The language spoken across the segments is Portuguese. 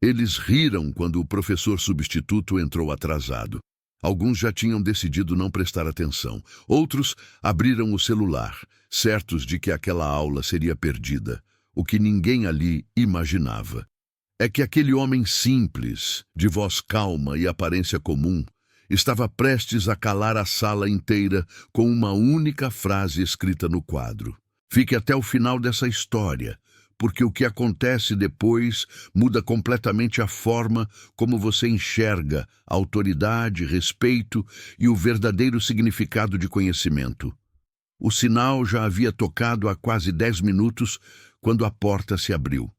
Eles riram quando o professor substituto entrou atrasado. Alguns já tinham decidido não prestar atenção. Outros abriram o celular, certos de que aquela aula seria perdida. O que ninguém ali imaginava é que aquele homem simples, de voz calma e aparência comum, estava prestes a calar a sala inteira com uma única frase escrita no quadro. Fique até o final dessa história, porque o que acontece depois muda completamente a forma como você enxerga a autoridade, respeito e o verdadeiro significado de conhecimento. O sinal já havia tocado há quase 10 minutos quando a porta se abriu.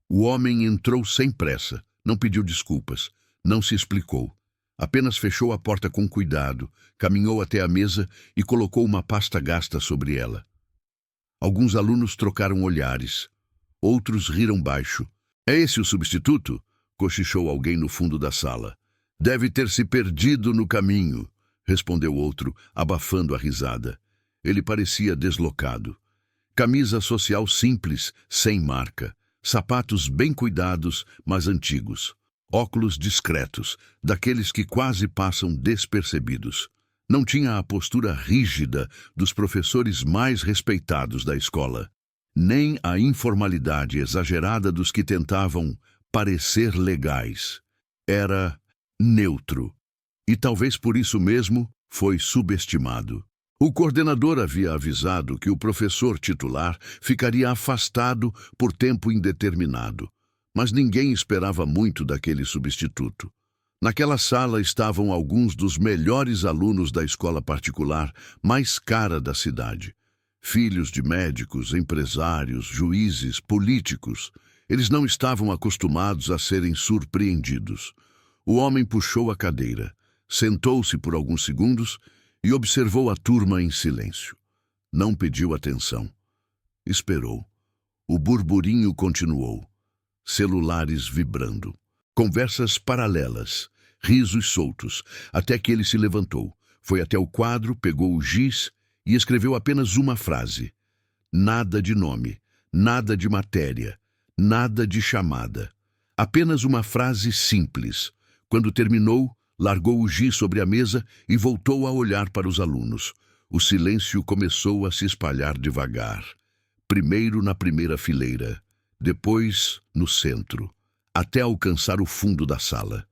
O homem entrou sem pressa, não pediu desculpas, não se explicou. Apenas fechou a porta com cuidado, caminhou até a mesa e colocou uma pasta gasta sobre ela. Alguns alunos trocaram olhares. Outros riram baixo. "É esse o substituto?" cochichou alguém no fundo da sala. "Deve ter se perdido no caminho", respondeu outro, abafando a risada. Ele parecia deslocado. Camisa social simples, sem marca. Sapatos bem cuidados, mas antigos. Óculos discretos, daqueles que quase passam despercebidos. Não tinha a postura rígida dos professores mais respeitados da escola, nem a informalidade exagerada dos que tentavam parecer legais. Era neutro, e talvez por isso mesmo foi subestimado. O coordenador havia avisado que o professor titular ficaria afastado por tempo indeterminado, mas ninguém esperava muito daquele substituto. Naquela sala estavam alguns dos melhores alunos da escola particular mais cara da cidade. Filhos de médicos, empresários, juízes, políticos. Eles não estavam acostumados a serem surpreendidos. O homem puxou a cadeira, sentou-se por alguns segundos e observou a turma em silêncio. Não pediu atenção. Esperou. O burburinho continuou. Celulares vibrando. Conversas paralelas. Risos soltos. Até que ele se levantou. Foi até o quadro, pegou o giz e escreveu apenas uma frase. Nada de nome. Nada de matéria. Nada de chamada. Apenas uma frase simples. Quando terminou, largou o giz sobre a mesa e voltou a olhar para os alunos. O silêncio começou a se espalhar devagar. Primeiro na primeira fileira, depois no centro, até alcançar o fundo da sala.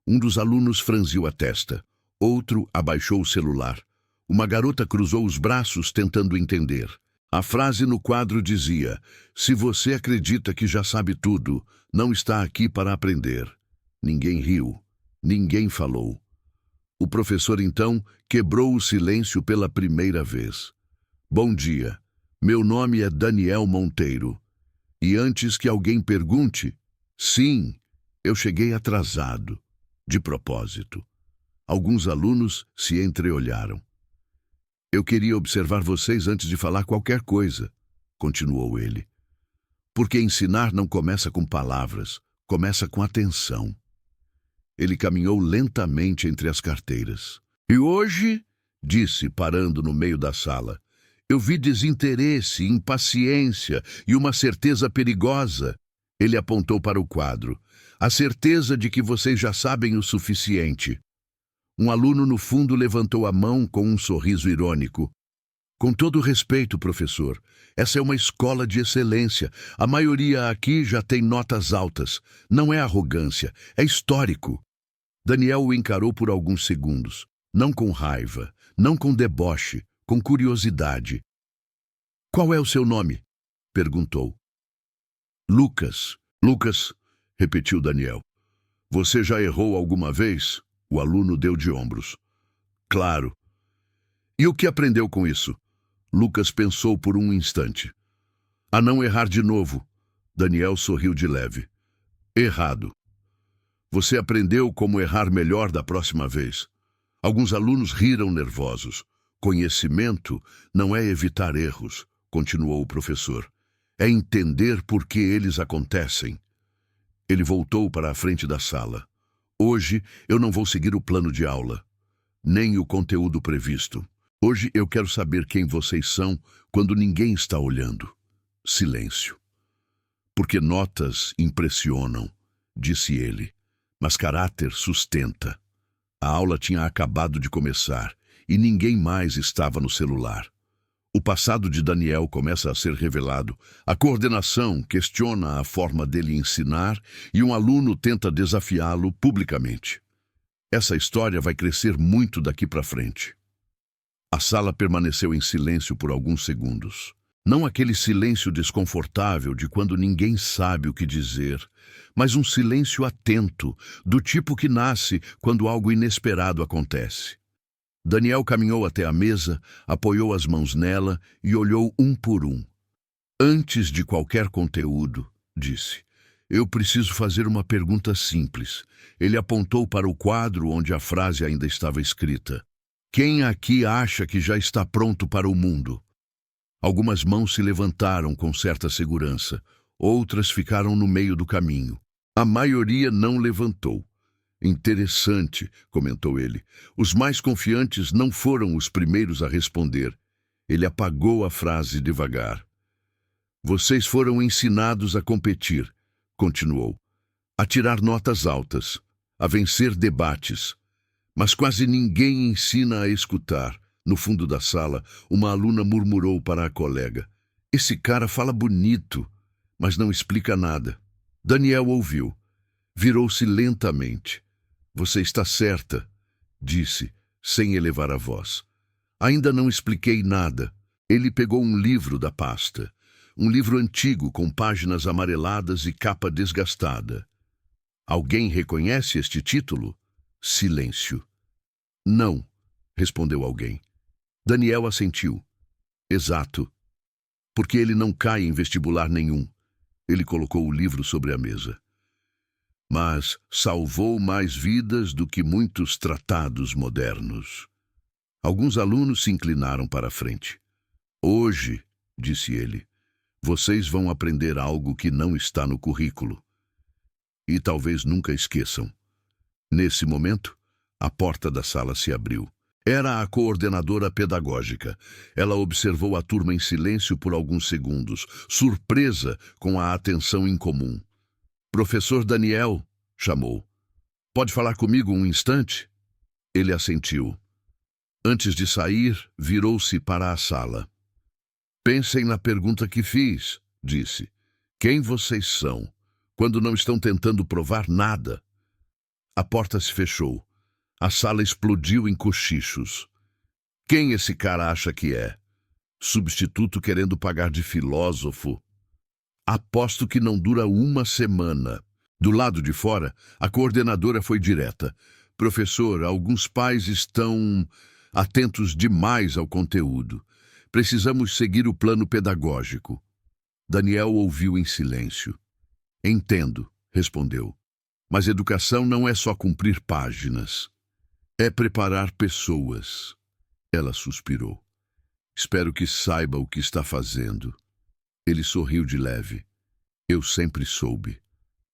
Um dos alunos franziu a testa, outro abaixou o celular. Uma garota cruzou os braços tentando entender. A frase no quadro dizia: "Se você acredita que já sabe tudo, não está aqui para aprender." Ninguém riu. Ninguém falou. O professor, então, quebrou o silêncio pela primeira vez. "Bom dia. Meu nome é Daniel Monteiro. E antes que alguém pergunte, sim, eu cheguei atrasado, de propósito." Alguns alunos se entreolharam. "Eu queria observar vocês antes de falar qualquer coisa", continuou ele. "Porque ensinar não começa com palavras, começa com atenção." Ele caminhou lentamente entre as carteiras. "E hoje", disse, parando no meio da sala, "eu vi desinteresse, impaciência e uma certeza perigosa." Ele apontou para o quadro. "A certeza de que vocês já sabem o suficiente." Um aluno no fundo levantou a mão com um sorriso irônico. "Com todo respeito, professor, essa é uma escola de excelência. A maioria aqui já tem notas altas. Não é arrogância, é histórico." Daniel o encarou por alguns segundos, não com raiva, não com deboche, com curiosidade. "Qual é o seu nome?" perguntou. "Lucas." "Lucas", repetiu Daniel. "Você já errou alguma vez?" O aluno deu de ombros. "Claro." "E o que aprendeu com isso?" Lucas pensou por um instante. "A não errar de novo." Daniel sorriu de leve. "Errado. Você aprendeu como errar melhor da próxima vez." Alguns alunos riram nervosos. "Conhecimento não é evitar erros", continuou o professor. "É entender por que eles acontecem." Ele voltou para a frente da sala. "Hoje eu não vou seguir o plano de aula, nem o conteúdo previsto. Hoje eu quero saber quem vocês são quando ninguém está olhando." Silêncio. Porque notas impressionam, disse ele, mas caráter sustenta. A aula tinha acabado de começar e ninguém mais estava no celular. O passado de Daniel começa a ser revelado. A coordenação questiona a forma dele ensinar e um aluno tenta desafiá-lo publicamente. Essa história vai crescer muito daqui para frente. A sala permaneceu em silêncio por alguns segundos. Não aquele silêncio desconfortável de quando ninguém sabe o que dizer, mas um silêncio atento, do tipo que nasce quando algo inesperado acontece. Daniel caminhou até a mesa, apoiou as mãos nela e olhou um por um. Antes de qualquer conteúdo, disse, eu preciso fazer uma pergunta simples. Ele apontou para o quadro onde a frase ainda estava escrita. Quem aqui acha que já está pronto para o mundo? Algumas mãos se levantaram com certa segurança, outras ficaram no meio do caminho. A maioria não levantou. Interessante, comentou ele. Os mais confiantes não foram os primeiros a responder. Ele apagou a frase devagar. Vocês foram ensinados a competir, continuou, a tirar notas altas, a vencer debates. Mas quase ninguém ensina a escutar. No fundo da sala, uma aluna murmurou para a colega. Esse cara fala bonito, mas não explica nada. Daniel ouviu. Virou-se lentamente. Você está certa, disse, sem elevar a voz. Ainda não expliquei nada. Ele pegou um livro da pasta. Um livro antigo com páginas amareladas e capa desgastada. Alguém reconhece este título? Silêncio. Não, respondeu alguém. Daniel assentiu. Exato. Porque ele não cai em vestibular nenhum. Ele colocou o livro sobre a mesa. Mas salvou mais vidas do que muitos tratados modernos. Alguns alunos se inclinaram para a frente. Hoje, disse ele, vocês vão aprender algo que não está no currículo. E talvez nunca esqueçam. Nesse momento, a porta da sala se abriu. Era a coordenadora pedagógica. Ela observou a turma em silêncio por alguns segundos, surpresa com a atenção incomum. Professor Daniel, chamou. Pode falar comigo um instante? Ele assentiu. Antes de sair, virou-se para a sala. Pensem na pergunta que fiz, disse. Quem vocês são, quando não estão tentando provar nada? A porta se fechou. A sala explodiu em cochichos. Quem esse cara acha que é? Substituto querendo pagar de filósofo. Aposto que não dura uma semana. Do lado de fora, a coordenadora foi direta. Professor, alguns pais estão atentos demais ao conteúdo. Precisamos seguir o plano pedagógico. Daniel ouviu em silêncio. Entendo, respondeu. Mas educação não é só cumprir páginas. É preparar pessoas. Ela suspirou. Espero que saiba o que está fazendo. Ele sorriu de leve. Eu sempre soube.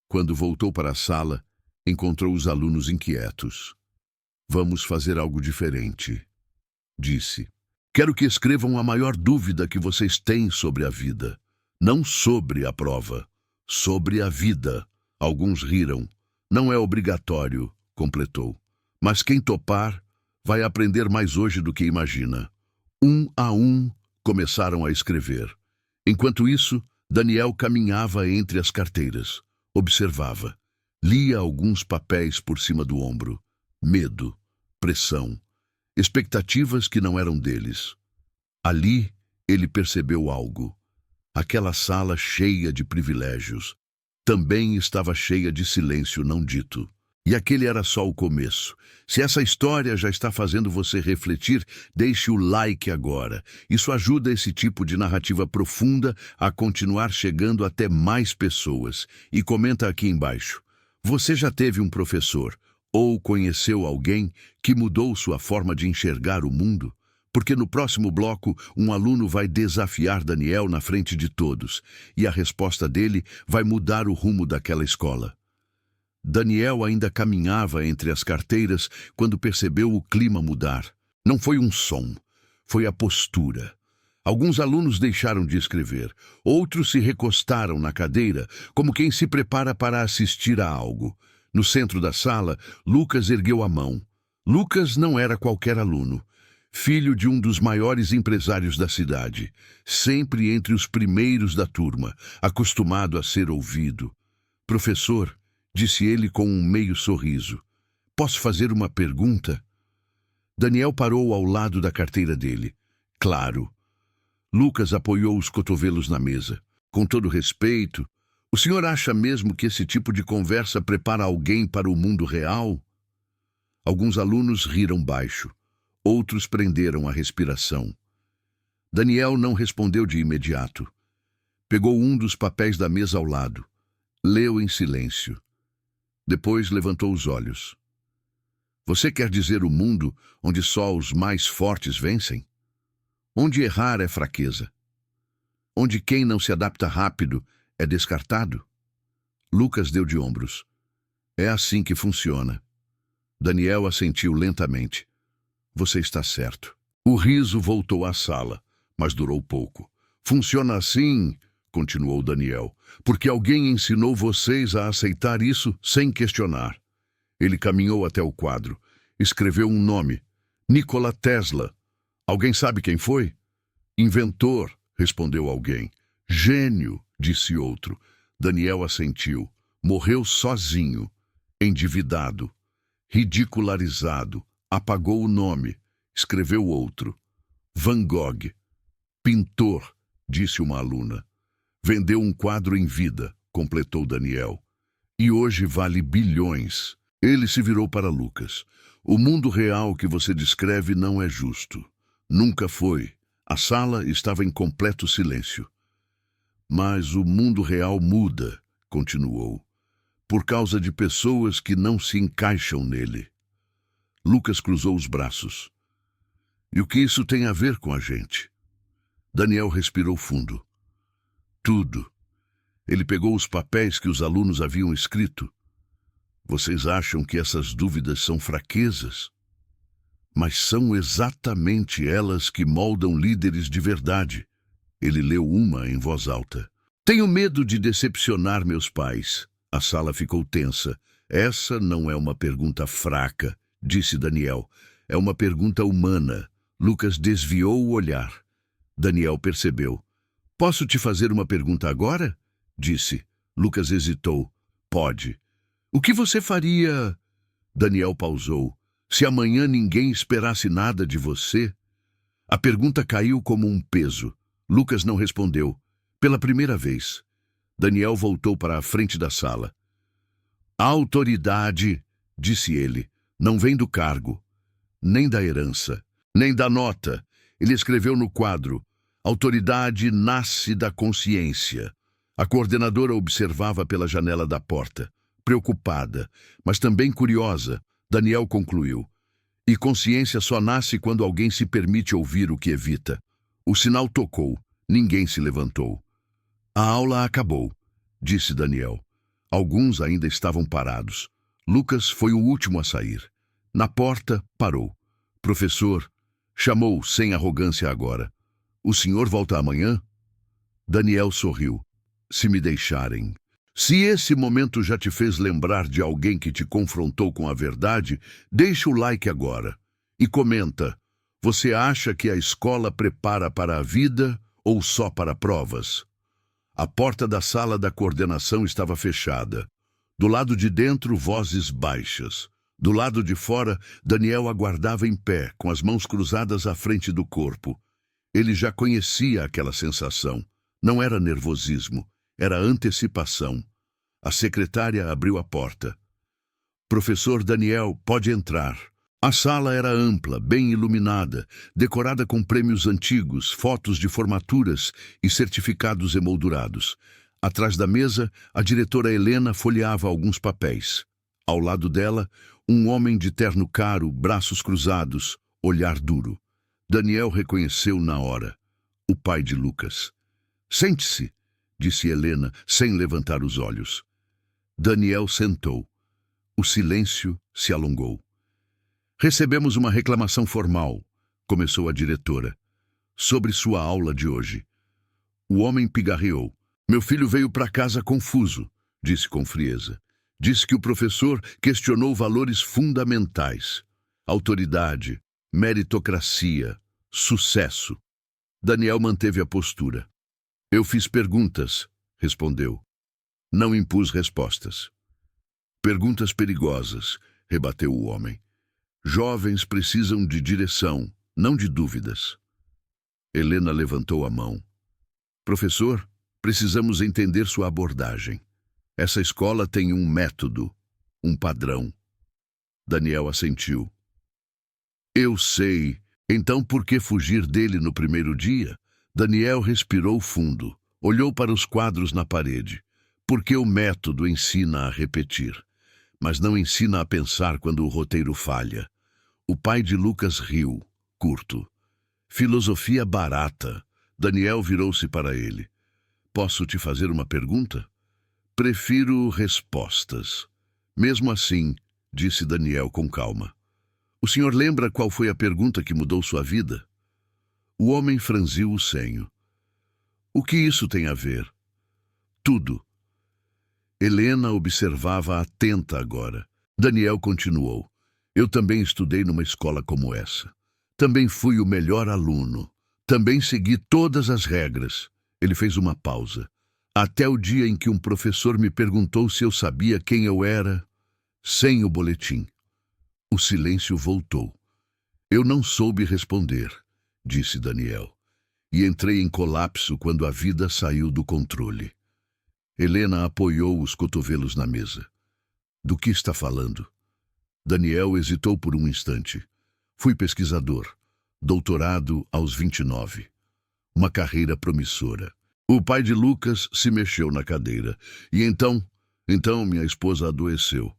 Quando voltou para a sala, encontrou os alunos inquietos. Vamos fazer algo diferente, disse. Quero que escrevam a maior dúvida que vocês têm sobre a vida. Não sobre a prova, sobre a vida. Alguns riram. Não é obrigatório, completou. Mas quem topar vai aprender mais hoje do que imagina. Um a um, começaram a escrever. Enquanto isso, Daniel caminhava entre as carteiras. Observava. Lia alguns papéis por cima do ombro. Medo, pressão, expectativas que não eram deles. Ali, ele percebeu algo. Aquela sala cheia de privilégios também estava cheia de silêncio não dito. E aquele era só o começo. Se essa história já está fazendo você refletir, deixe o like agora. Isso ajuda esse tipo de narrativa profunda a continuar chegando até mais pessoas. E comenta aqui embaixo. Você já teve um professor ou conheceu alguém que mudou sua forma de enxergar o mundo? Porque no próximo bloco, um aluno vai desafiar Daniel na frente de todos. E a resposta dele vai mudar o rumo daquela escola. Daniel ainda caminhava entre as carteiras quando percebeu o clima mudar. Não foi um som, foi a postura. Alguns alunos deixaram de escrever. Outros se recostaram na cadeira, como quem se prepara para assistir a algo. No centro da sala, Lucas ergueu a mão. Lucas não era qualquer aluno. Filho de um dos maiores empresários da cidade, sempre entre os primeiros da turma, acostumado a ser ouvido. Professor, disse ele com um meio sorriso, posso fazer uma pergunta? Daniel parou ao lado da carteira dele. Claro. Lucas apoiou os cotovelos na mesa. Com todo respeito, o senhor acha mesmo que esse tipo de conversa prepara alguém para o mundo real? Alguns alunos riram baixo. Outros prenderam a respiração. Daniel não respondeu de imediato. Pegou um dos papéis da mesa ao lado. Leu em silêncio. Depois levantou os olhos. Você quer dizer o mundo onde só os mais fortes vencem? Onde errar é fraqueza? Onde quem não se adapta rápido é descartado? Lucas deu de ombros. É assim que funciona. Daniel assentiu lentamente. Você está certo. O riso voltou à sala, mas durou pouco. Funciona assim, continuou Daniel, porque alguém ensinou vocês a aceitar isso sem questionar. Ele caminhou até o quadro. Escreveu um nome. Nikola Tesla. Alguém sabe quem foi? Inventor, respondeu alguém. Gênio, disse outro. Daniel assentiu. Morreu sozinho, endividado, ridicularizado. Apagou o nome. Escreveu outro. Van Gogh. Pintor, disse uma aluna. Vendeu um quadro em vida, completou Daniel. E hoje vale bilhões. Ele se virou para Lucas. O mundo real que você descreve não é justo. Nunca foi. A sala estava em completo silêncio. Mas o mundo real muda, continuou, por causa de pessoas que não se encaixam nele. Lucas cruzou os braços. E o que isso tem a ver com a gente? Daniel respirou fundo. Tudo. Ele pegou os papéis que os alunos haviam escrito. Vocês acham que essas dúvidas são fraquezas? Mas são exatamente elas que moldam líderes de verdade. Ele leu uma em voz alta. Tenho medo de decepcionar meus pais. A sala ficou tensa. Essa não é uma pergunta fraca, disse Daniel. É uma pergunta humana. Lucas desviou o olhar. Daniel percebeu. Posso te fazer uma pergunta agora? Disse. Lucas hesitou. Pode. O que você faria? Daniel pausou. Se amanhã ninguém esperasse nada de você? A pergunta caiu como um peso. Lucas não respondeu. Pela primeira vez. Daniel voltou para a frente da sala. A autoridade, disse ele, não vem do cargo, nem da herança, nem da nota. Ele escreveu no quadro. Autoridade nasce da consciência. A coordenadora observava pela janela da porta. Preocupada, mas também curiosa, Daniel concluiu. E consciência só nasce quando alguém se permite ouvir o que evita. O sinal tocou. Ninguém se levantou. A aula acabou, disse Daniel. Alguns ainda estavam parados. Lucas foi o último a sair. Na porta, parou. Professor, chamou sem arrogância agora. O senhor volta amanhã? Daniel sorriu. Se me deixarem. Se esse momento já te fez lembrar de alguém que te confrontou com a verdade, deixa o like agora. E comenta, você acha que a escola prepara para a vida ou só para provas? A porta da sala da coordenação estava fechada. Do lado de dentro, vozes baixas. Do lado de fora, Daniel aguardava em pé, com as mãos cruzadas à frente do corpo. Ele já conhecia aquela sensação. Não era nervosismo, era antecipação. A secretária abriu a porta. Professor Daniel, pode entrar. A sala era ampla, bem iluminada, decorada com prêmios antigos, fotos de formaturas e certificados emoldurados. Atrás da mesa, a diretora Helena folheava alguns papéis. Ao lado dela, um homem de terno caro, braços cruzados, olhar duro. Daniel reconheceu na hora. O pai de Lucas. Sente-se, disse Helena, sem levantar os olhos. Daniel sentou. O silêncio se alongou. Recebemos uma reclamação formal, começou a diretora. sobre sua aula de hoje. O homem pigarreou. Meu filho veio para casa confuso, disse com frieza. Disse que o professor questionou valores fundamentais: autoridade, meritocracia, sucesso. Daniel manteve a postura. Eu fiz perguntas, respondeu. Não impus respostas. Perguntas perigosas, rebateu o homem. Jovens precisam de direção, não de dúvidas. Helena levantou a mão. Professor, precisamos entender sua abordagem. Essa escola tem um método, um padrão. Daniel assentiu. Eu sei. Então por que fugir dele no primeiro dia? Daniel respirou fundo, olhou para os quadros na parede. Porque o método ensina a repetir, mas não ensina a pensar quando o roteiro falha. O pai de Lucas riu, curto. Filosofia barata. Daniel virou-se para ele. Posso te fazer uma pergunta? Prefiro respostas. Mesmo assim, disse Daniel com calma. O senhor lembra qual foi a pergunta que mudou sua vida? O homem franziu o senho. O que isso tem a ver? Tudo. Helena observava atenta agora. Daniel continuou. Eu também estudei numa escola como essa. Também fui o melhor aluno. Também segui todas as regras. Ele fez uma pausa. Até o dia em que um professor me perguntou se eu sabia quem eu era, sem o boletim. O silêncio voltou. Eu não soube responder, disse Daniel. E entrei em colapso quando a vida saiu do controle. Helena apoiou os cotovelos na mesa. Do que está falando? Daniel hesitou por um instante. Fui pesquisador, doutorado aos 29. Uma carreira promissora. O pai de Lucas se mexeu na cadeira. E então minha esposa adoeceu.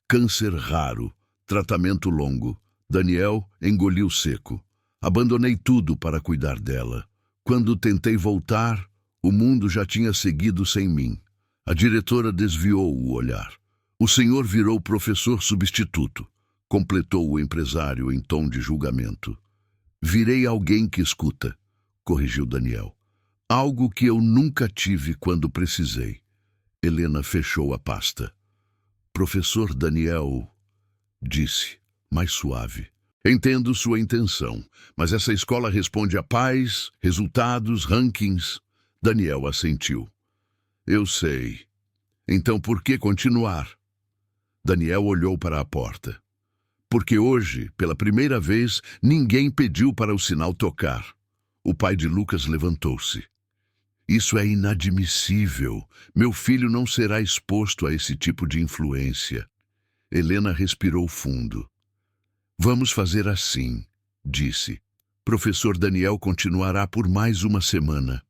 Câncer raro, tratamento longo. Daniel engoliu seco. Abandonei tudo para cuidar dela. Quando tentei voltar, o mundo já tinha seguido sem mim. A diretora desviou o olhar. O senhor virou professor substituto, completou o empresário em tom de julgamento. Virei alguém que escuta, corrigiu Daniel. Algo que eu nunca tive quando precisei. Helena fechou a pasta. Professor Daniel, disse, mais suave. Entendo sua intenção, mas essa escola responde a pais, resultados, rankings. Daniel assentiu. Eu sei. Então por que continuar? Daniel olhou para a porta. Porque hoje, pela primeira vez, ninguém pediu para o sinal tocar. O pai de Lucas levantou-se. Isso é inadmissível. Meu filho não será exposto a esse tipo de influência. Helena respirou fundo. Vamos fazer assim, disse. Professor Daniel continuará por mais uma semana.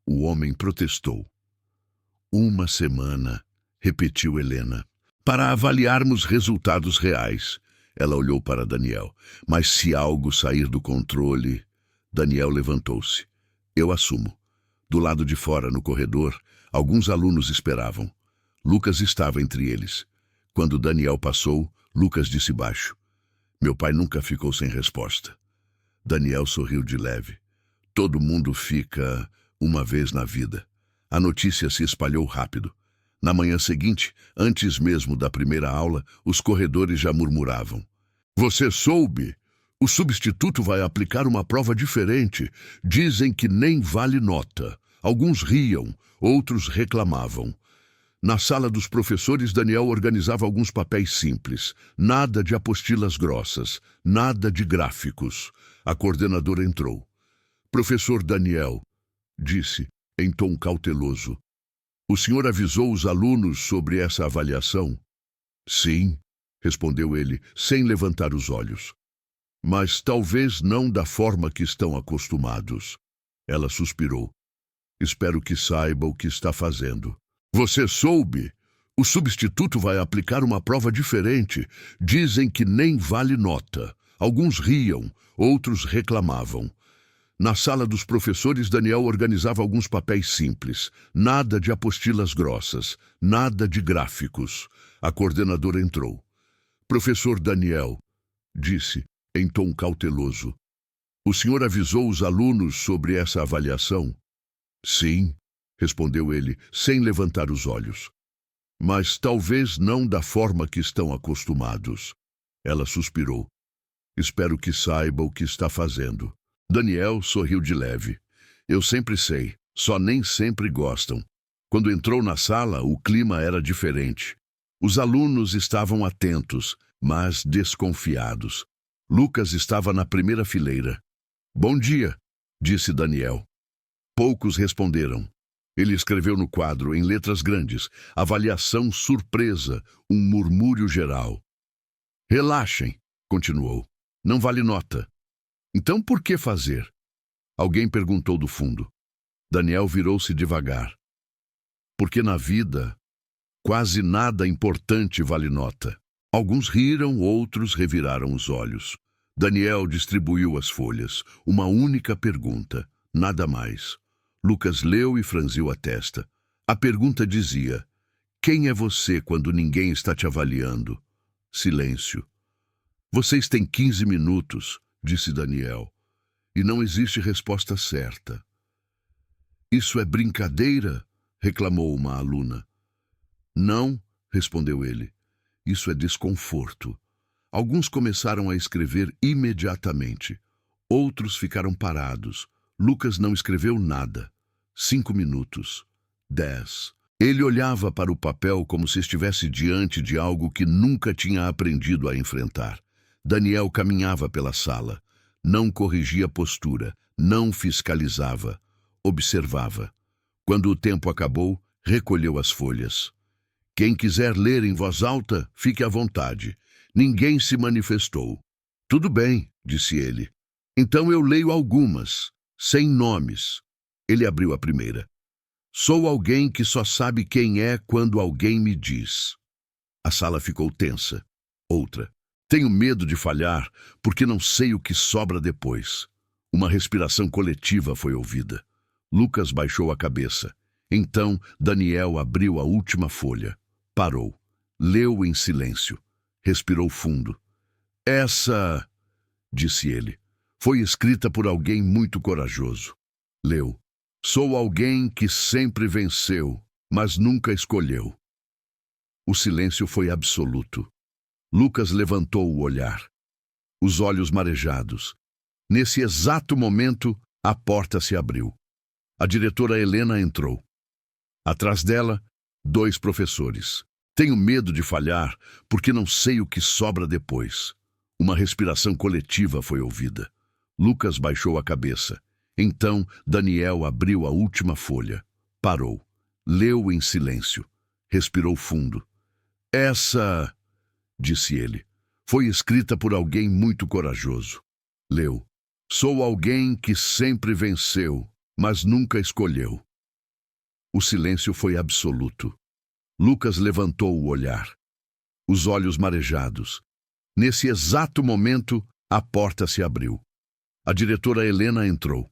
O homem protestou. Uma semana, repetiu Helena, para avaliarmos resultados reais. Ela olhou para Daniel. Mas se algo sair do controle... Daniel levantou-se. Eu assumo. Do lado de fora, no corredor, alguns alunos esperavam. Lucas estava entre eles. Quando Daniel passou, Lucas disse baixo. Meu pai nunca ficou sem resposta. Daniel sorriu de leve. Todo mundo fica uma vez na vida. A notícia se espalhou rápido. Na manhã seguinte, antes mesmo da primeira aula, os corredores já murmuravam. Você soube? O substituto vai aplicar uma prova diferente. Dizem que nem vale nota. Alguns riam, outros reclamavam. Na sala dos professores, Daniel organizava alguns papéis simples. Nada de apostilas grossas, nada de gráficos. A coordenadora entrou. Professor Daniel, disse, em tom cauteloso. O senhor avisou os alunos sobre essa avaliação? Sim, respondeu ele, sem levantar os olhos. Mas talvez não da forma que estão acostumados. Ela suspirou. Espero que saiba o que está fazendo. Você soube? O substituto vai aplicar uma prova diferente. Dizem que nem vale nota. Alguns riam, outros reclamavam. Na sala dos professores, Daniel organizava alguns papéis simples. Nada de apostilas grossas, nada de gráficos. A coordenadora entrou. Professor Daniel, disse, em tom cauteloso. O senhor avisou os alunos sobre essa avaliação? Sim, respondeu ele, sem levantar os olhos. Mas talvez não da forma que estão acostumados. Ela suspirou. Espero que saiba o que está fazendo. Daniel sorriu de leve. Eu sempre sei, só nem sempre gostam. Quando entrou na sala, o clima era diferente. Os alunos estavam atentos, mas desconfiados. Lucas estava na primeira fileira. Bom dia, disse Daniel. Poucos responderam. Ele escreveu no quadro, em letras grandes, avaliação surpresa, um murmúrio geral. Relaxem, continuou. Não vale nota. Então por que fazer? Alguém perguntou do fundo. Daniel virou-se devagar. Porque na vida, quase nada importante vale nota. Alguns riram, outros reviraram os olhos. Daniel distribuiu as folhas. Uma única pergunta, nada mais. Lucas leu e franziu a testa. A pergunta dizia: quem é você quando ninguém está te avaliando? Silêncio. Vocês têm 15 minutos, disse Daniel, e não existe resposta certa. Isso é brincadeira? Reclamou uma aluna. Não, respondeu ele. Isso é desconforto. Alguns começaram a escrever imediatamente. Outros ficaram parados. Lucas não escreveu nada. 5 minutos. 10. Ele olhava para o papel como se estivesse diante de algo que nunca tinha aprendido a enfrentar. Daniel caminhava pela sala. Não corrigia postura, não fiscalizava, observava. Quando o tempo acabou, recolheu as folhas. Quem quiser ler em voz alta, fique à vontade. Ninguém se manifestou. Tudo bem, disse ele. Então eu leio algumas, sem nomes. Ele abriu a primeira. Sou alguém que só sabe quem é quando alguém me diz. A sala ficou tensa. Outra. Tenho medo de falhar, porque não sei o que sobra depois. Uma respiração coletiva foi ouvida. Lucas baixou a cabeça. Então, Daniel abriu a última folha. Parou. Leu em silêncio. Respirou fundo. Essa, disse ele, foi escrita por alguém muito corajoso. Leu. Sou alguém que sempre venceu, mas nunca escolheu. O silêncio foi absoluto. Lucas levantou o olhar. Os olhos marejados. Nesse exato momento, a porta se abriu. A diretora Helena entrou. Atrás dela, 2 professores. Tenho medo de falhar, porque não sei o que sobra depois. Uma respiração coletiva foi ouvida. Lucas baixou a cabeça. Então, Daniel abriu a última folha. Parou. Leu em silêncio. Respirou fundo. Essa, disse ele, foi escrita por alguém muito corajoso. Leu. Sou alguém que sempre venceu, mas nunca escolheu. O silêncio foi absoluto. Lucas levantou o olhar. Os olhos marejados. Nesse exato momento, a porta se abriu. A diretora Helena entrou.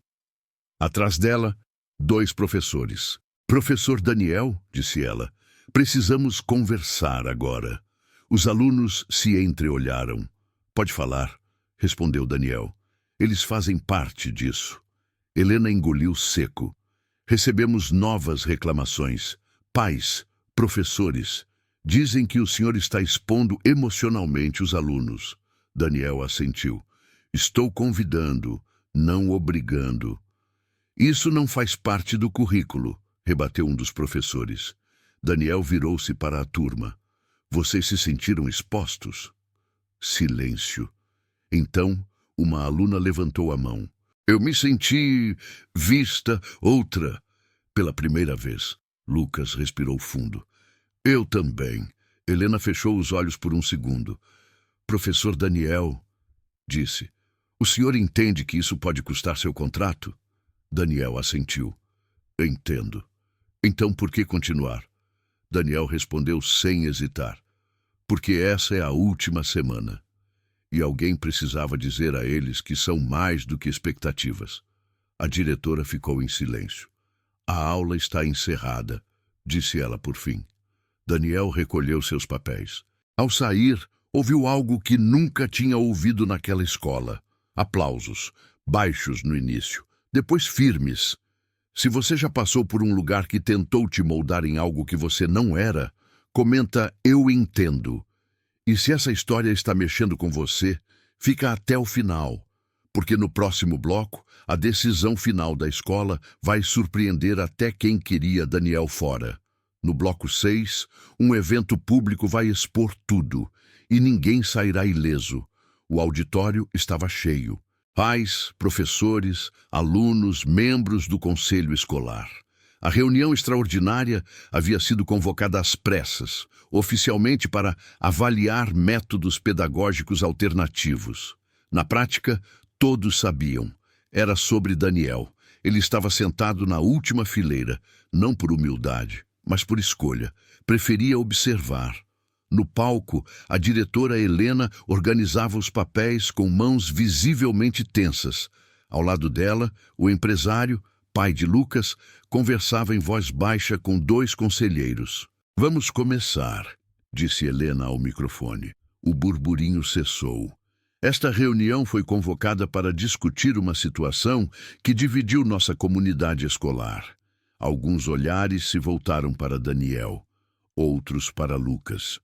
Atrás dela, 2 professores. Professor Daniel, disse ela, precisamos conversar agora. Os alunos se entreolharam. Pode falar, respondeu Daniel. Eles fazem parte disso. Helena engoliu seco. Recebemos novas reclamações. Pais, professores, dizem que o senhor está expondo emocionalmente os alunos. Daniel assentiu. Estou convidando, não obrigando. Isso não faz parte do currículo, rebateu um dos professores. Daniel virou-se para a turma. Vocês se sentiram expostos? Silêncio. Então, uma aluna levantou a mão. Eu me senti vista, outra. Pela primeira vez. Lucas respirou fundo. Eu também. Helena fechou os olhos por um segundo. Professor Daniel, disse, o senhor entende que isso pode custar seu contrato? Daniel assentiu. Entendo. Então por que continuar? Daniel respondeu sem hesitar. Porque essa é a última semana. E alguém precisava dizer a eles que são mais do que expectativas. A diretora ficou em silêncio. A aula está encerrada, disse ela por fim. Daniel recolheu seus papéis. Ao sair, ouviu algo que nunca tinha ouvido naquela escola. Aplausos. baixos no início, depois firmes. Se você já passou por um lugar que tentou te moldar em algo que você não era, comenta "eu entendo". E se essa história está mexendo com você, fica até o final, porque no próximo bloco, a decisão final da escola vai surpreender até quem queria Daniel fora. No bloco 6, um evento público vai expor tudo, e ninguém sairá ileso. O auditório estava cheio. Pais, professores, alunos, membros do conselho escolar. A reunião extraordinária havia sido convocada às pressas, oficialmente para avaliar métodos pedagógicos alternativos. Na prática, todos sabiam. Era sobre Daniel. Ele estava sentado na última fileira, não por humildade, mas por escolha. Preferia observar. No palco, a diretora Helena organizava os papéis com mãos visivelmente tensas. Ao lado dela, o empresário, pai de Lucas, conversava em voz baixa com 2 conselheiros. "Vamos começar", disse Helena ao microfone. O burburinho cessou. Esta reunião foi convocada para discutir uma situação que dividiu nossa comunidade escolar. Alguns olhares se voltaram para Daniel, outros para Lucas.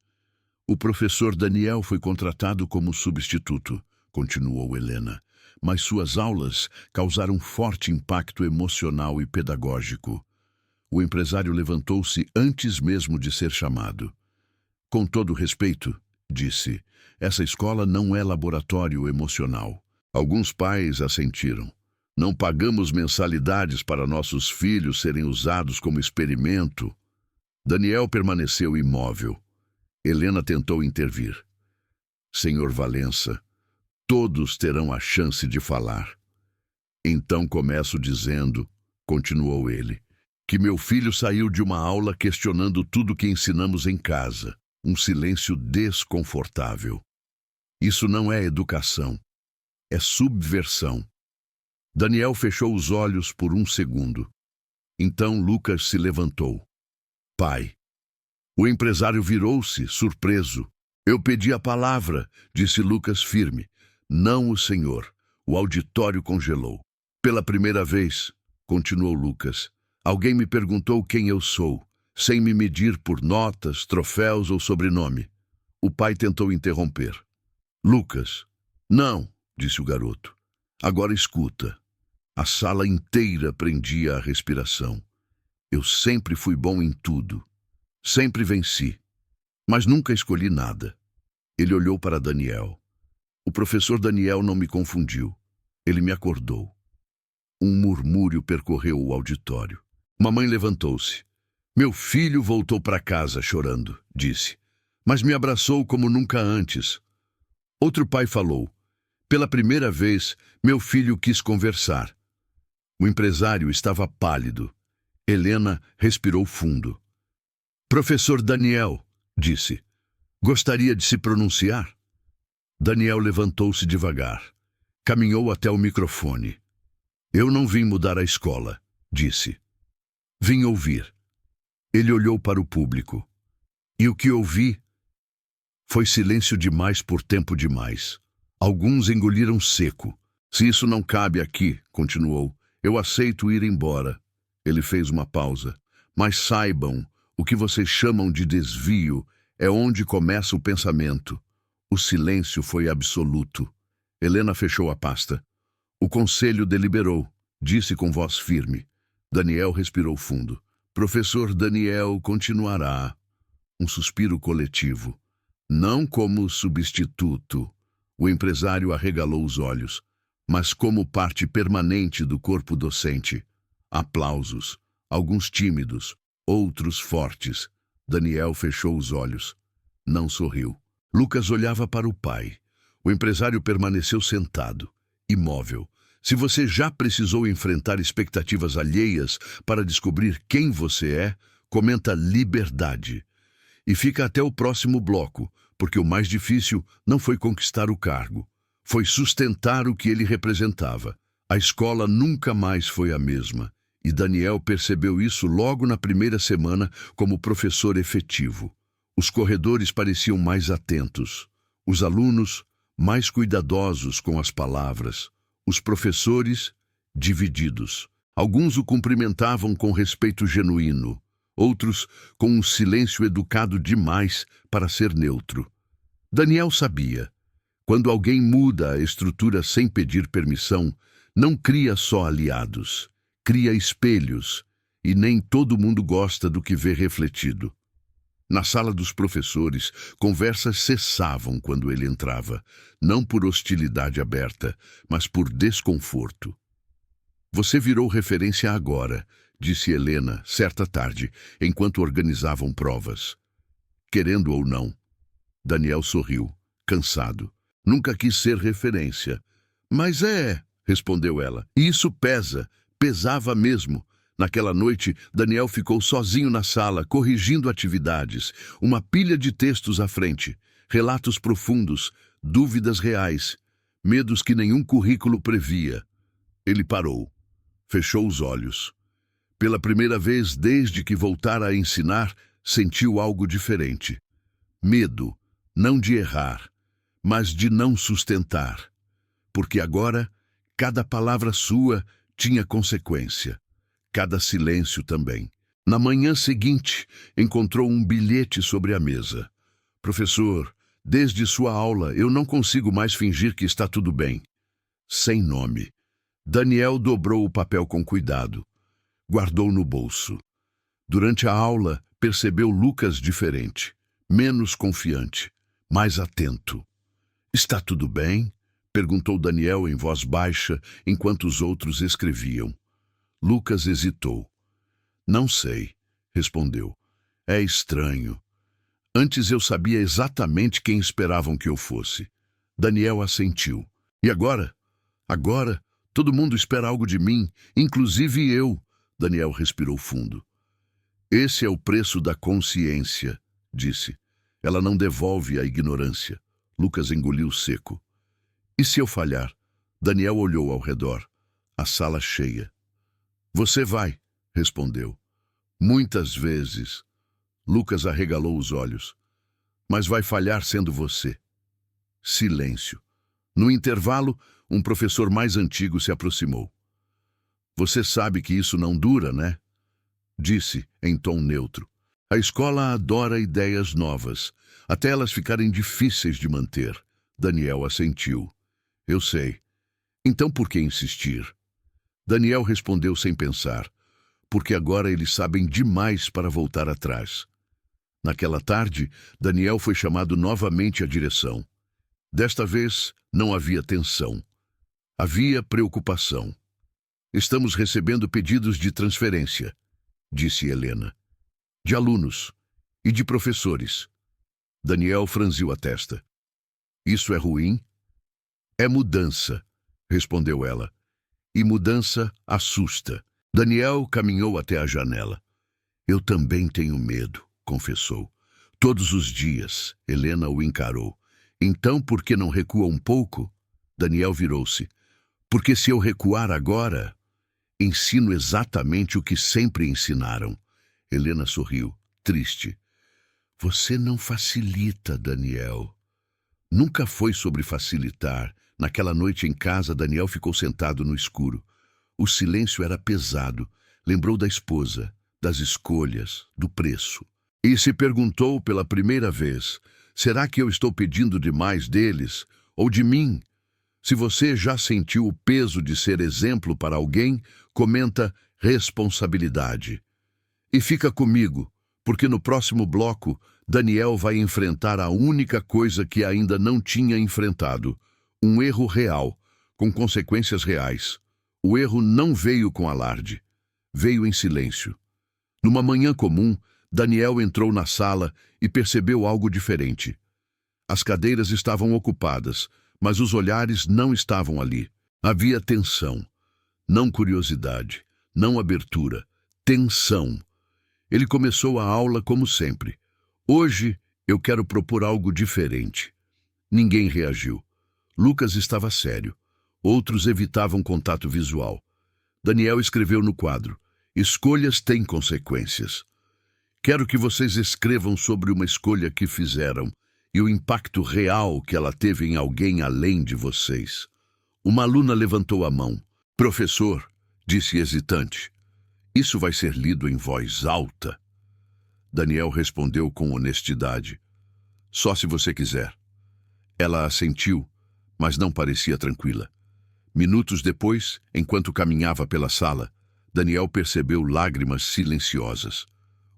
"O professor Daniel foi contratado como substituto", continuou Helena, "mas suas aulas causaram forte impacto emocional e pedagógico." O empresário levantou-se antes mesmo de ser chamado. "Com todo respeito", disse, "essa escola não é laboratório emocional." Alguns pais assentiram. "Não pagamos mensalidades para nossos filhos serem usados como experimento." Daniel permaneceu imóvel. Helena tentou intervir. "Senhor Valença, todos terão a chance de falar." "Então começo dizendo", continuou ele, "que meu filho saiu de uma aula questionando tudo que ensinamos em casa. Um silêncio desconfortável. Isso não é educação. É subversão." Daniel fechou os olhos por um segundo. Então Lucas se levantou. "Pai." O empresário virou-se, surpreso. "Eu pedi a palavra", disse Lucas firme. "Não o senhor." O auditório congelou. "Pela primeira vez", continuou Lucas, "alguém me perguntou quem eu sou, sem me medir por notas, troféus ou sobrenome." O pai tentou interromper. "Lucas." "Não", disse o garoto. "Agora escuta." A sala inteira prendia a respiração. "Eu sempre fui bom em tudo. Sempre venci, mas nunca escolhi nada." Ele olhou para Daniel. O professor Daniel não me confundiu. Ele me acordou. Um murmúrio percorreu o auditório. Mamãe levantou-se. "Meu filho voltou para casa chorando", disse, "mas me abraçou como nunca antes." Outro pai falou. "Pela primeira vez, meu filho quis conversar." O empresário estava pálido. Helena respirou fundo. "Professor Daniel", disse, "gostaria de se pronunciar?" Daniel levantou-se devagar. Caminhou até o microfone. "Eu não vim mudar a escola", disse. "Vim ouvir." Ele olhou para o público. E o que ouvi foi silêncio demais por tempo demais. Alguns engoliram seco. "Se isso não cabe aqui", continuou, "eu aceito ir embora." Ele fez uma pausa. "Mas saibam, o que vocês chamam de desvio é onde começa o pensamento." O silêncio foi absoluto. Helena fechou a pasta. "O conselho deliberou", disse com voz firme. Daniel respirou fundo. "Professor Daniel continuará." Um suspiro coletivo. "Não como substituto." O empresário arregalou os olhos. "Mas como parte permanente do corpo docente." Aplausos. Alguns tímidos, outros fortes. Daniel fechou os olhos. Não sorriu. Lucas olhava para o pai. O empresário permaneceu sentado, imóvel. Se você já precisou enfrentar expectativas alheias para descobrir quem você é, comenta liberdade. E fica até o próximo bloco, porque o mais difícil não foi conquistar o cargo. Foi sustentar o que ele representava. A escola nunca mais foi a mesma. E Daniel percebeu isso logo na primeira semana como professor efetivo. Os corredores pareciam mais atentos. Os alunos, mais cuidadosos com as palavras. Os professores, divididos. Alguns o cumprimentavam com respeito genuíno, outros com um silêncio educado demais para ser neutro. Daniel sabia. Quando alguém muda a estrutura sem pedir permissão, não cria só aliados, cria espelhos, e nem todo mundo gosta do que vê refletido. Na sala dos professores, conversas cessavam quando ele entrava, não por hostilidade aberta, mas por desconforto. Você virou referência agora, disse Helena, certa tarde, enquanto organizavam provas. Querendo ou não. Daniel sorriu, cansado. Nunca quis ser referência. Mas respondeu ela. E isso pesa, pesava mesmo. Naquela noite, Daniel ficou sozinho na sala, corrigindo atividades, uma pilha de textos à frente, relatos profundos, dúvidas reais, medos que nenhum currículo previa. Ele parou, fechou os olhos. Pela primeira vez desde que voltara a ensinar, sentiu algo diferente. Medo, não de errar, mas de não sustentar. Porque agora, cada palavra sua tinha consequência. Cada silêncio também. Na manhã seguinte, encontrou um bilhete sobre a mesa. Professor, desde sua aula, eu não consigo mais fingir que está tudo bem. Sem nome. Daniel dobrou o papel com cuidado. Guardou no bolso. Durante a aula, percebeu Lucas diferente. Menos confiante. Mais atento. Está tudo bem? Perguntou Daniel em voz baixa, enquanto os outros escreviam. Lucas hesitou. Não sei, respondeu. É estranho. Antes eu sabia exatamente quem esperavam que eu fosse. Daniel assentiu. E agora? Agora, todo mundo espera algo de mim, inclusive eu. Daniel respirou fundo. Esse é o preço da consciência, disse. Ela não devolve a ignorância. Lucas engoliu seco. E se eu falhar? Daniel olhou ao redor. A sala cheia. Você vai, respondeu. Muitas vezes. Lucas arregalou os olhos. Mas vai falhar sendo você. Silêncio. No intervalo, um professor mais antigo se aproximou. Você sabe que isso não dura, né? Disse, em tom neutro. A escola adora ideias novas, até elas ficarem difíceis de manter. Daniel assentiu. Eu sei. Então por que insistir? Daniel respondeu sem pensar, porque agora eles sabem demais para voltar atrás. Naquela tarde, Daniel foi chamado novamente à direção. Desta vez, não havia tensão. Havia preocupação. Estamos recebendo pedidos de transferência, disse Helena. De alunos e de professores. Daniel franziu a testa. Isso é ruim? É mudança, respondeu ela. E mudança assusta. Daniel caminhou até a janela. Eu também tenho medo, confessou. Todos os dias, Helena o encarou. Então, por que não recua um pouco? Daniel virou-se. Porque se eu recuar agora, ensino exatamente o que sempre ensinaram. Helena sorriu, triste. Você não facilita, Daniel. Nunca foi sobre facilitar. Naquela noite em casa, Daniel ficou sentado no escuro. O silêncio era pesado. Lembrou da esposa, das escolhas, do preço. E se perguntou pela primeira vez, será que eu estou pedindo demais deles ou de mim? Se você já sentiu o peso de ser exemplo para alguém, comenta responsabilidade. E fica comigo, porque no próximo bloco, Daniel vai enfrentar a única coisa que ainda não tinha enfrentado. Um erro real, com consequências reais. O erro não veio com alarde. Veio em silêncio. Numa manhã comum, Daniel entrou na sala e percebeu algo diferente. As cadeiras estavam ocupadas, mas os olhares não estavam ali. Havia tensão. Não curiosidade, não abertura. Tensão. Ele começou a aula como sempre. Hoje, eu quero propor algo diferente. Ninguém reagiu. Lucas estava sério. Outros evitavam contato visual. Daniel escreveu no quadro: Escolhas têm consequências. Quero que vocês escrevam sobre uma escolha que fizeram e o impacto real que ela teve em alguém além de vocês. Uma aluna levantou a mão. Professor, disse hesitante, isso vai ser lido em voz alta. Daniel respondeu com honestidade. Só se você quiser. Ela assentiu, mas não parecia tranquila. Minutos depois, enquanto caminhava pela sala, Daniel percebeu lágrimas silenciosas.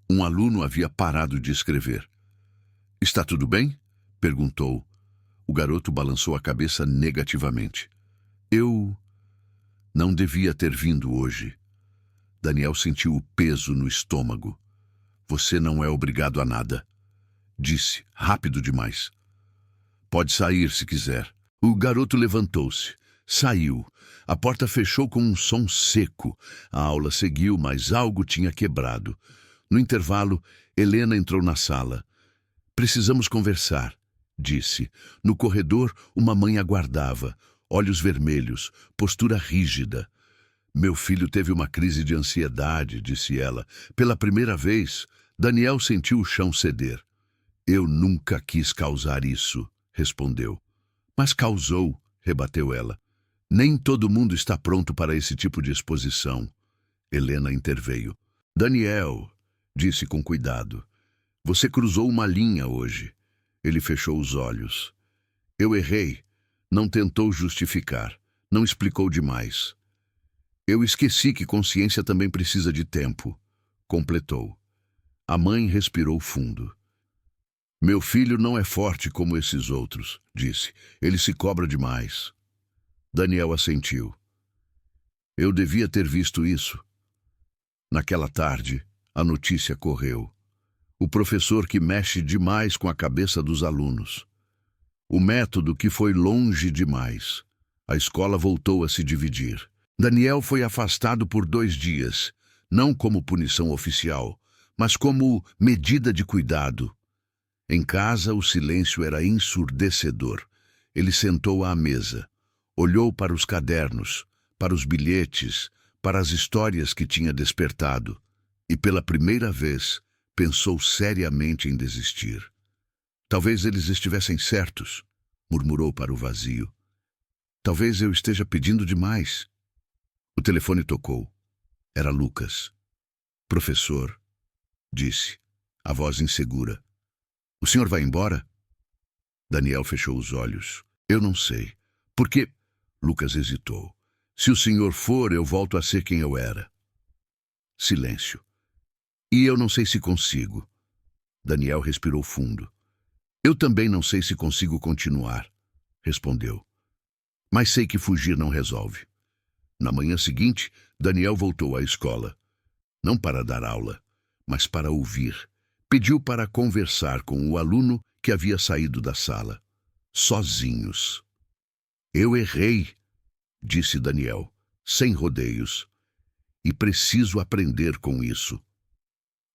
Um aluno havia parado de escrever. Está tudo bem? Perguntou. O garoto balançou a cabeça negativamente. Eu não devia ter vindo hoje. Daniel sentiu o peso no estômago. Você não é obrigado a nada, disse, rápido demais. Pode sair se quiser. O garoto levantou-se. Saiu. A porta fechou com um som seco. A aula seguiu, mas algo tinha quebrado. No intervalo, Helena entrou na sala. Precisamos conversar, disse. No corredor, uma mãe aguardava. Olhos vermelhos, postura rígida. Meu filho teve uma crise de ansiedade, disse ela. Pela primeira vez, Daniel sentiu o chão ceder. Eu nunca quis causar isso, respondeu. Mas causou, rebateu ela. Nem todo mundo está pronto para esse tipo de exposição. Helena interveio. Daniel, disse com cuidado, você cruzou uma linha hoje. Ele fechou os olhos. Eu errei. Não tentou justificar. Não explicou demais. Eu esqueci que consciência também precisa de tempo, completou. A mãe respirou fundo. Meu filho não é forte como esses outros, disse. Ele se cobra demais. Daniel assentiu. Eu devia ter visto isso. Naquela tarde, a notícia correu. O professor que mexe demais com a cabeça dos alunos. O método que foi longe demais. A escola voltou a se dividir. Daniel foi afastado por 2 dias, não como punição oficial, mas como medida de cuidado. Em casa, o silêncio era ensurdecedor. Ele sentou à mesa. Olhou para os cadernos, para os bilhetes, para as histórias que tinha despertado. E pela primeira vez, pensou seriamente em desistir. Talvez eles estivessem certos, murmurou para o vazio. Talvez eu esteja pedindo demais. O telefone tocou. Era Lucas. Professor, disse, a voz insegura. O senhor vai embora? Daniel fechou os olhos. Eu não sei. Por quê? Lucas hesitou. Se o senhor for, eu volto a ser quem eu era. Silêncio. E eu não sei se consigo. Daniel respirou fundo. Eu também não sei se consigo continuar, respondeu. Mas sei que fugir não resolve. Na manhã seguinte, Daniel voltou à escola. Não para dar aula, mas para ouvir. Pediu para conversar com o aluno que havia saído da sala. Sozinhos. Eu errei, disse Daniel, sem rodeios. E preciso aprender com isso.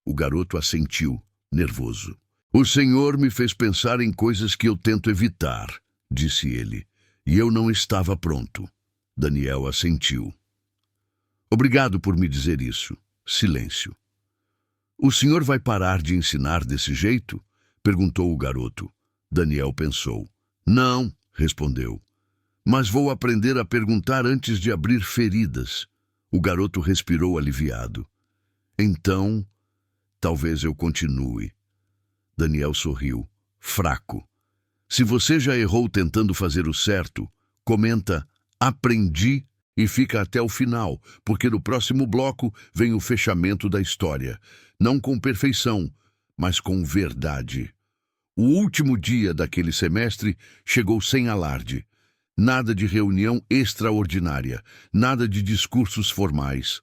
O garoto assentiu, nervoso. O senhor me fez pensar em coisas que eu tento evitar, disse ele. E eu não estava pronto. Daniel assentiu. Obrigado por me dizer isso. Silêncio. O senhor vai parar de ensinar desse jeito? Perguntou o garoto. Daniel pensou. Não, respondeu. Mas vou aprender a perguntar antes de abrir feridas. O garoto respirou aliviado. Então, talvez eu continue. Daniel sorriu, fraco. Se você já errou tentando fazer o certo, comenta, aprendi e fica até o final, porque no próximo bloco vem o fechamento da história. Não com perfeição, mas com verdade. O último dia daquele semestre chegou sem alarde. Nada de reunião extraordinária, nada de discursos formais.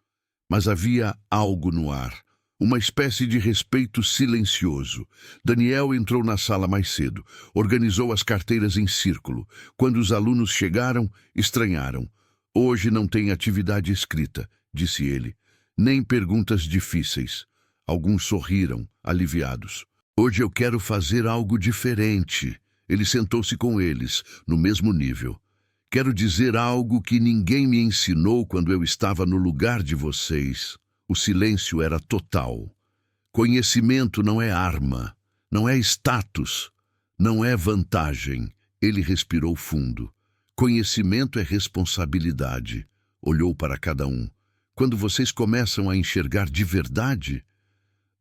Mas havia algo no ar, uma espécie de respeito silencioso. Daniel entrou na sala mais cedo, organizou as carteiras em círculo. Quando os alunos chegaram, estranharam. Hoje não tem atividade escrita, disse ele, nem perguntas difíceis. Alguns sorriram, aliviados. Hoje eu quero fazer algo diferente. Ele sentou-se com eles, no mesmo nível. Quero dizer algo que ninguém me ensinou quando eu estava no lugar de vocês. O silêncio era total. Conhecimento não é arma, não é status, não é vantagem. Ele respirou fundo. Conhecimento é responsabilidade. Olhou para cada um. Quando vocês começam a enxergar de verdade,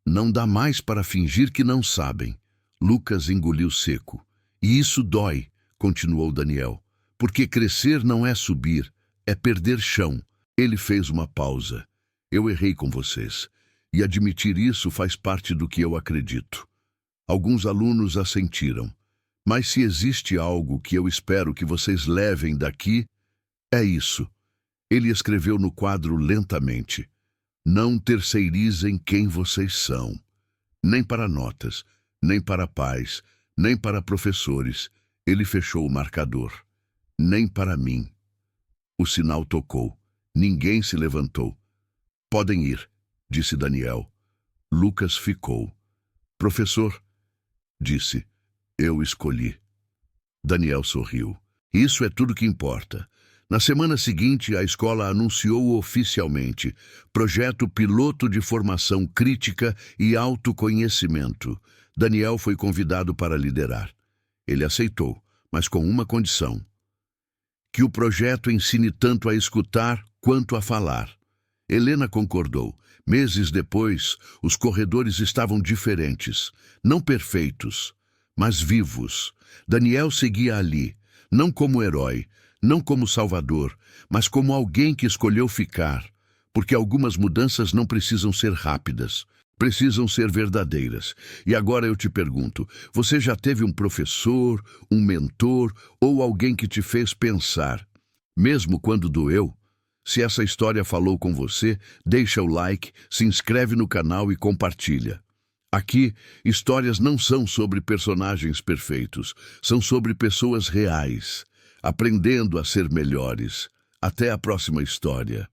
não dá mais para fingir que não sabem. Lucas engoliu seco. E isso dói, continuou Daniel, porque crescer não é subir, é perder chão. Ele fez uma pausa. Eu errei com vocês. E admitir isso faz parte do que eu acredito. Alguns alunos assentiram. Mas se existe algo que eu espero que vocês levem daqui, é isso. Ele escreveu no quadro lentamente. Não terceirizem quem vocês são. Nem para notas, nem para pais, nem para professores. Ele fechou o marcador. Nem para mim. O sinal tocou. Ninguém se levantou. Podem ir, disse Daniel. Lucas ficou. Professor, disse, eu escolhi. Daniel sorriu. Isso é tudo que importa. Na semana seguinte, a escola anunciou oficialmente Projeto Piloto de Formação Crítica e Autoconhecimento. Daniel foi convidado para liderar. Ele aceitou, mas com uma condição: que o projeto ensine tanto a escutar quanto a falar. Helena concordou. Meses depois, os corredores estavam diferentes, não perfeitos, mas vivos. Daniel seguia ali, não como herói, não como salvador, mas como alguém que escolheu ficar, porque algumas mudanças não precisam ser rápidas, precisam ser verdadeiras. E agora eu te pergunto, você já teve um professor, um mentor ou alguém que te fez pensar, mesmo quando doeu? Se essa história falou com você, deixa o like, se inscreve no canal e compartilha. Aqui, histórias não são sobre personagens perfeitos, são sobre pessoas reais, aprendendo a ser melhores. Até a próxima história.